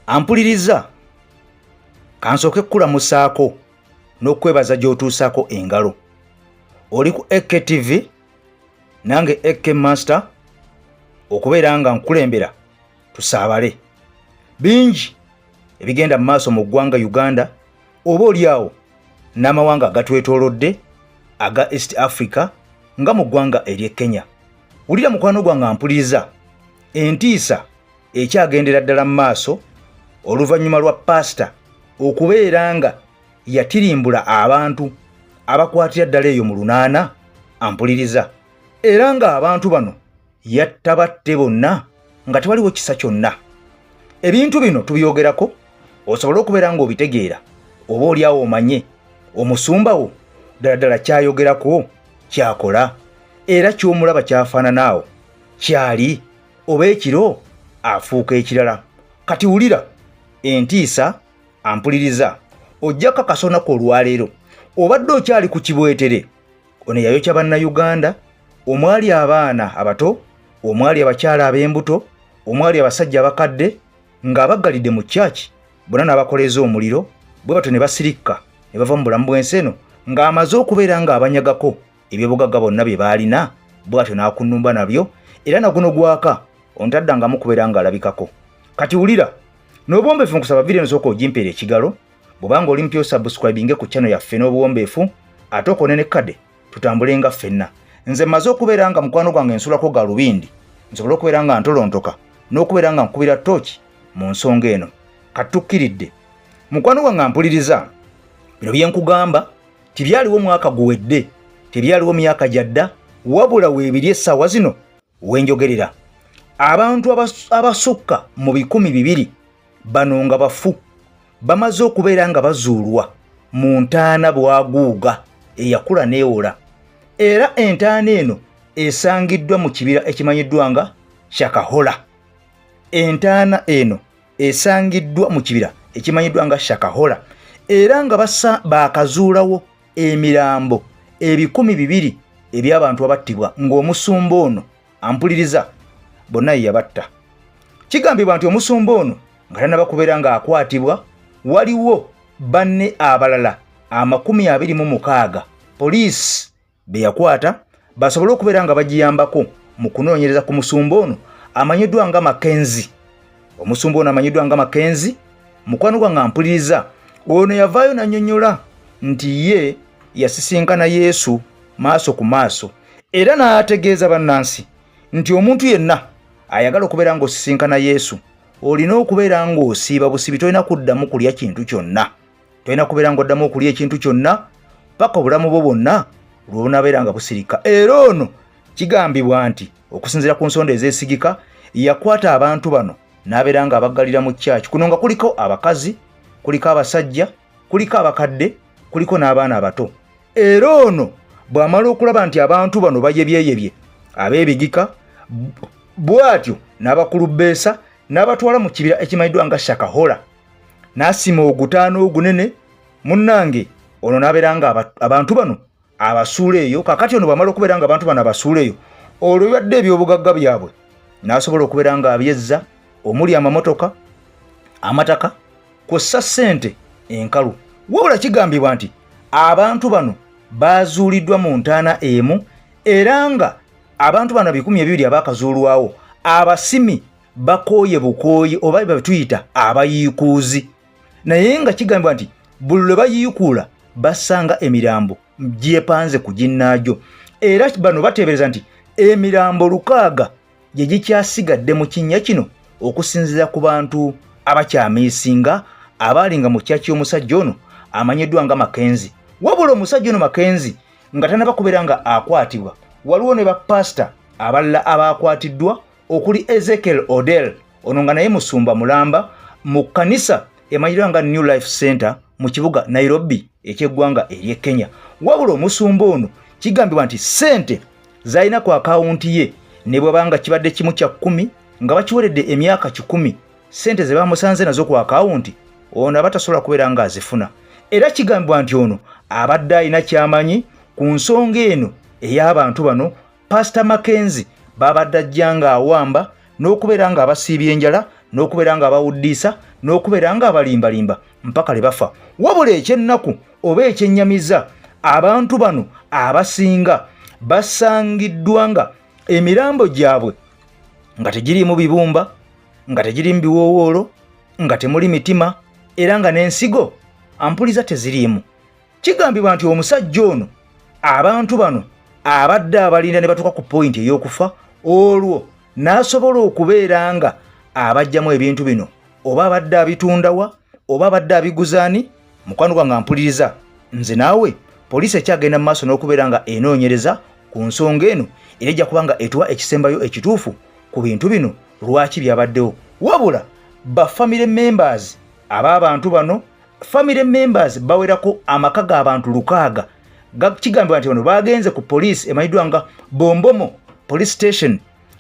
Ampuliriza kansooke kukulamusaako n'okwebaza gy'otuusaako engalo. Oli ku EKTV nange AK Master okubeera nga nkulembera tusaabale. Bingi ebigenda mu maaso mu ggwanga Uganda oba oliawo n'amawanga agatwetoolodde aga East Africa nga mu ggwanga ery'e Kenya. Wulira mukwano gwange ampuliriza entiisa ekyagendera ddala mu maaso oluvannyuma lwa pasita okubeera nga yatirimbula abantu abakwatira ddala eyo mu lunaana. Ampuliriza era nga abantu bano yattabatte bonna nga tewaliwo kisa kyonna. Ebintu bino tubyogerako osobola okubeera nga obitegeera oba oliawo omanye omusumbawo ddala kyayogerako kyakola era ky'omulaba kyafaananaawo kyali oba ekiro afuuka ekirala. Kati wulira entiisa ampuliriza ojjako kasonako olwaleero obadde okyali ku kibwetere ono yayokya bannayuganda omwali abaana abato omwali abakyala ab'embuto omwali abasajja abakadde ng'abaggalidde mu kyaki bonna n'abakoleeza omuliro bwe bato ne basirikka ne bava mu bulamu bw'ensi eno ng'amaze okubeera ng'abanyagako ebyobugagga bonna bye baalina bwe batyo n'akunnumba nabyo era naguno gwaka ontaddangamu kubeera ng'alabikako. Kati wulira n'obuwombeefu nkusaba vidiyo nsooka ogimpeera ekigalo bw'obanga oli mpya osubscribinge ku channel yaffe n'obuwombeefu ate okone ne kadde tutambulenga ffenna. Nze mmaze okubeera nga mukwano gwange nsulako galubindi nsobola okubeera nga ntolontoka n'okubeera nga nkubira tooki mu nsonga eno. Katukkiridde mukwano gwange mpuliriza bino bye nkugamba tibyaliwo mwaka guwedde tebyaliwo myaka gyadda wabula weebiri essaawa zino wenjogerera. Abantu abasukka mu 200 bano nga bafu bamaze okubeera nga bazuulwa mu ntaana bwaguuga eyakula neewola era entaana eno esangiddwa mu kibira ekimanyiddwa nga Shakahola. Entaana eno esangiddwa mu kibira ekimanyiddwa nga Shakahola era nga baakazuulawo emirambo 200 eby'abantu abattibwa ng'omusumba ono ampuliriza bonna yabatta. Kigambibwa nti omusumba ono nga tannaba kubeera ng'akwatibwa waliwo banne abalala 26 poliisi be yakwata basobole okubeera nga bagiyambako mu kunoonyereza ku musumba ono amanyiddwa nga Makenzi. Omusumba ono amanyiddwa nga Makenzi mukwano gwange ampuliriza ono yavaayo nannyonnyola nti ye yasisinkana Yesu maaso ku maaso era n'ategeeza bannansi nti omuntu yenna ayagala okubeera ng'osisinkana Yesu olina okubeera ng'osiiba busibi tolina kuddamu kulya kintu kyonna. Tolina kubeera ng'oddamu okulya ekintu kyonna paka obulamu bwo bwonna lw'onaabeera nga busirika. Era ono kigambibwa nti okusinziira ku nsonda ezeesigika yakwata abantu bano n'abeera nga abaggalira mu kyaki. Kuno nga kuliko abakazi, kuliko abasajja, kuliko abakadde, kuliko n'abaana abato. Era ono bw'amala okulaba nti abantu bano bayebyeyebye ab'ebigika bw'atyo n'abakulubbeesa n'abatwala mu kibira ekimanyiddwa nga Shakahola n'asima ogutaano ogunene munnange ono n'abeera nga abantu bano abasuula eyo. Kakati ono bw'amala okubeera nga abantu bano abasuula eyo olwo bibadde ebyobugagga byabwe n'asobola okubeera nga abyezza omuli amamotoka amataka kw'ossa ssente enkalu. Wabula kigambibwa nti abantu bano baazuuliddwa mu Ntaana Emu era nga abantu bano 200 abaakazuulwawo abasimi bakooye bukooyi oba betuyita abayiikuuzi. Naye nga kigambibwa nti buli lwe bayiikuula basanga emirambo gyepanze ku ginnaagyo era bano bateebereza nti emirambo 600 gye gikyasigadde mu kinnya kino okusinziira ku bantu abakyamiisinga abaalinga mu kyaki y'omusajja ono amanyiddwa nga Makenzi. Wabula omusajja ono Makenzi nga tannaba kubeera nga akwatibwa waliwo ne bapasita abalala abaakwatiddwa okuli Ezekiel Odell ono nga naye musumba mulamba mu kkanisa emanyiddwa nga New Life Center mu kibuga Nairobi eky'eggwanga ery'e Kenya. Wabula omusumba ono kigambibwa nti ssente zalina ku akawunti ye ne bw'abanga kibadde kimu kya 10 nga bakiweredde emyaka 10 ssente ze bamusanze nazo ku akawunti ono abatasobola kubeera nga azifuna. Era kigambibwa nti ono abadde alina kyamanyi ku nsonga eno ey'abantu bano Pastor Makenzi babadde ajja nga awamba n'okubeera nga abasiibye enjala n'okubeera nga abawuddisa n'okubeera nga abalimbalimba mpaka lebafa. Wabula ekyennaku oba ekyennyamiza, abantu bano abasinga basangiddwa nga emirambo gyabwe nga tegiri mu bibumba, nga tegiri mu biwoowoolo, nga temuli mitima, era nga n'ensigo ampuliza teziriimu. Kigambibwa nti omusajja ono abantu bano abadde abalinda ne batuuka ku pointi ey'okufa, olwo n'asobola okubeera nga abajjamu ebintu bino, oba abadde abitundawa oba abadde abiguzaani. Mukwano gwange ampuliriza, nze naawe poliisi ekyagenda mu maaso n'okubeera nga enoonyereza ku nsonga eno, era ejja kuba nga etuwa ekisembayo ekituufu ku bintu bino lwaki byabaddewo. Wabula bafamily members ab'abantu bano, family members bawerako amaka g'abantu 600. Kigambibwa nti bano bagenze ku poliisi emanyiddwa nga Bombomo police station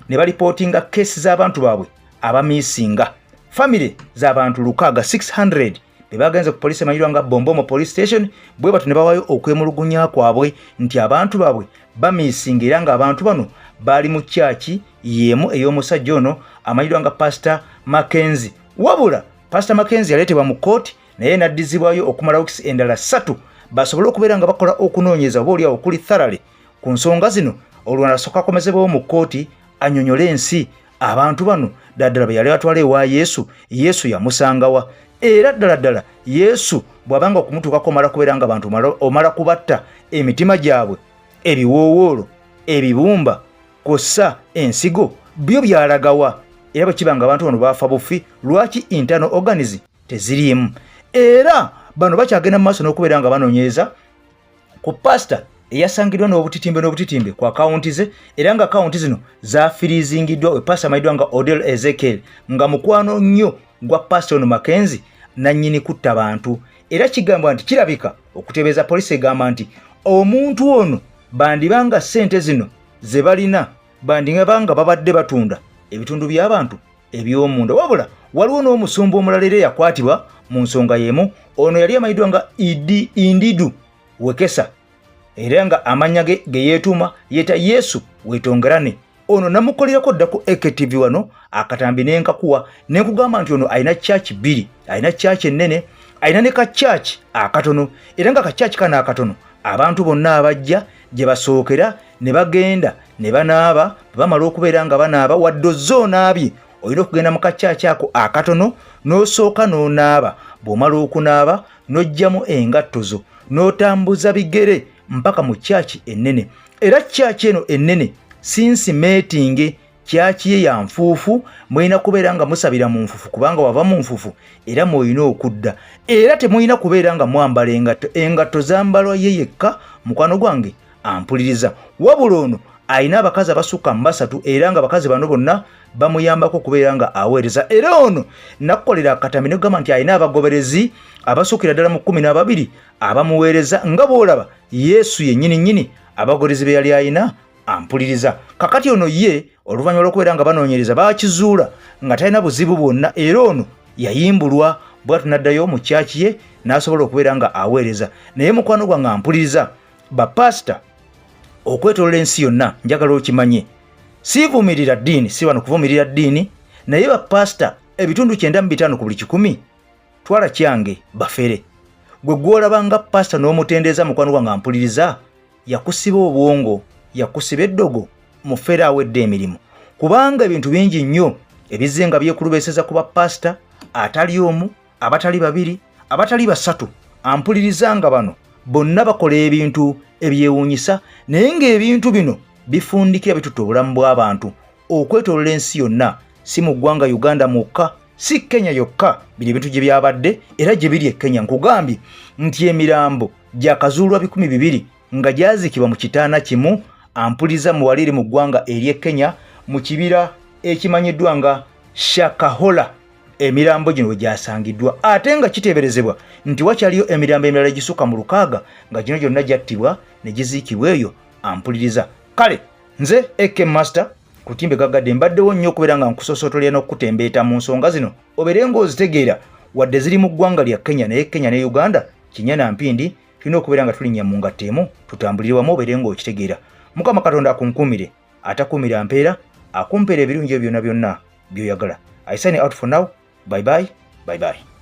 ne balipootinga keesi z'abantu baabwe abamiisinga. Family z'abantu 600 be bagenze ku poliisi emanyiddwa nga Bombomo police station, bwe batu ne bawaayo okwemulugunya kwabwe nti abantu baabwe bamiisinga, era nga abantu bano baali mu kyaki y'emu ey'omusajja ono amanyiddwa nga Pastor Mackenzie. Wabula Pastor Mackenzie yaleetebwa mu kooti naye n'addizibwayo okumala wiiki endala 3 basobole okubeera nga bakola okunoonyeza oba oliawo okuli tharale ku nsonga zino. Olwo nasooka akomezebwawo mu kooti annyonnyole ensi abantu bano ddala bwe yali atwala ewa Yesu, Yesu yamusangawa. Era ddala Yesu bw'abanga okumutuukako omala kubeera nga abantu omala kubatta emitima gyabwe, ebiwoowoolo, ebibumba, kossa ensigo, byo byalagawa. Era bwe kiba nga abantu bano baafa bufi, lwaki internal organs teziriimu? Era bano bakyagenda mu maaso n'okubeera nga banoonyereza ku pastor eyasangiddwa n'obutitimbe ku akawunti ze, era nga akawunti zino zaafirizingiddwa we pastor amanyiddwa nga Odell Ezekiel, nga mukwano nnyo gwa pastor ono Mackenzie nannyini kutta bantu. Era kigambwa nti kirabika okutebeeza poliisi egamba nti omuntu ono bandibanga ssente zino ze balina bandibanga babadde batunda ebitundu by'abantu eby'omunda. Wabula waliwo n'omusumba omulala era yakwatibwa mu nsonga y'emu. Ono yali amanyiddwa nga Indidu Wekesa, era nga amannya ge yeetuuma yeeta Yesu Wetongerane. Ono namukolerako dda ku AKTV wano akatambi n'enkakuwa n'ekugamba nti ono alina church 2, alina church ennene, alina ne ka church akatono, era nga ka church kana akatono abantu bonna abajja gye basookera ne bagenda ne banaaba, bamala okubeera nga banaaba wadde ozoonaabye olina okugenda mu ka church ako akatono n'osooka n'onaaba. Bw'omala okunaaba n'ojjamu engatto zo n'otambuza bigere mpaka mu church ennene. Era church eno ennene since meeting kyaki ye ya nfuufu, mwina kubeera nga musabira mu nfuufu kubanga wava mu nfuufu era mwolina okudda. Era temwina kubeera nga mwambala engatto zambalwa ye yekka. Mukwano gwange ampuliriza, wabula ono alina abakazi abasukka mu 3 era nga abakazi bano bonna bamuyambako okubeera nga aweereza. Era ono nakukolera akatambi ne kugamba nti alina abagoberezi abasuukira ddala mu 12 abamuweereza nga bw'olaba Yesu yennyini abagoberezi be yali alina. Ampuliriza kakati ono ye oluvannyuma lw'okubeera nga banoonyereza baakizuula nga talina buzibu bwonna, era ono yayimbulwa bw'atu n'addayo mu kyaki ye n'asobola okubeera nga aweereza. Naye mukwano gwange ampuliriza, bapasita okwetoolola ensi yonna njagala okimanye, siivumirira ddiini, si wano kuvumirira ddiini, naye bapasita ebitundu 95 ku buli 100 twala kyange bafere. Gwe gw'olabanga pasita n'omutendeeza mukwano gwange ampuliriza, yakusiba obwongo, yakusiba eddogo, mufere awedde emirimu, kubanga ebintu bingi nnyo ebizze nga byekulubeeseza ku bapasita atali omu, abatali 2, abatali 3. Ampuliriza nga bano bonna bakola ebintu ebyewuunyisa, naye ng'ebintu bino bifundikira bitutta obulamu bw'abantu okwetoolola ensi yonna, si mu ggwanga Uganda mwokka, si Kenya yokka. Biri ebintu gye byabadde era gye biri e Kenya. Nkugambye nti emirambo gyakazuulwa 200 nga gyazikibwa mu kitaana kimu. Ampuliza muwaliri mu ggwanga eri Kenya mu kibira ekimanyiddwa nga Shakahola emirambo gino we gyasangiddwa, ate nga kiteeberezebwa nti wakyaliyo emirambo emirala gisukka mu 600 nga gino gyonna gyattibwa ne giziikibwa eyo. Ampuliriza kale nze AK Master kutimbe gagadde mbaddewo nnyo okubeera nga nkusosootolera n'okutembeeta mu nsonga zino obeere ng'ozitegeera wadde ziri mu ggwanga lya Kenya, naye Kenya ne Uganda kinya na mpindi tulina okubeera nga tulinnya mu ngatto emu tutambulire wamu obeere ng'okitegeera. Mukama Katonda akunkumire, atakumira mpeera, akumpeera ebirungi byonna byonna by'oyagala. I sign out for now. Bye bye. Bye bye.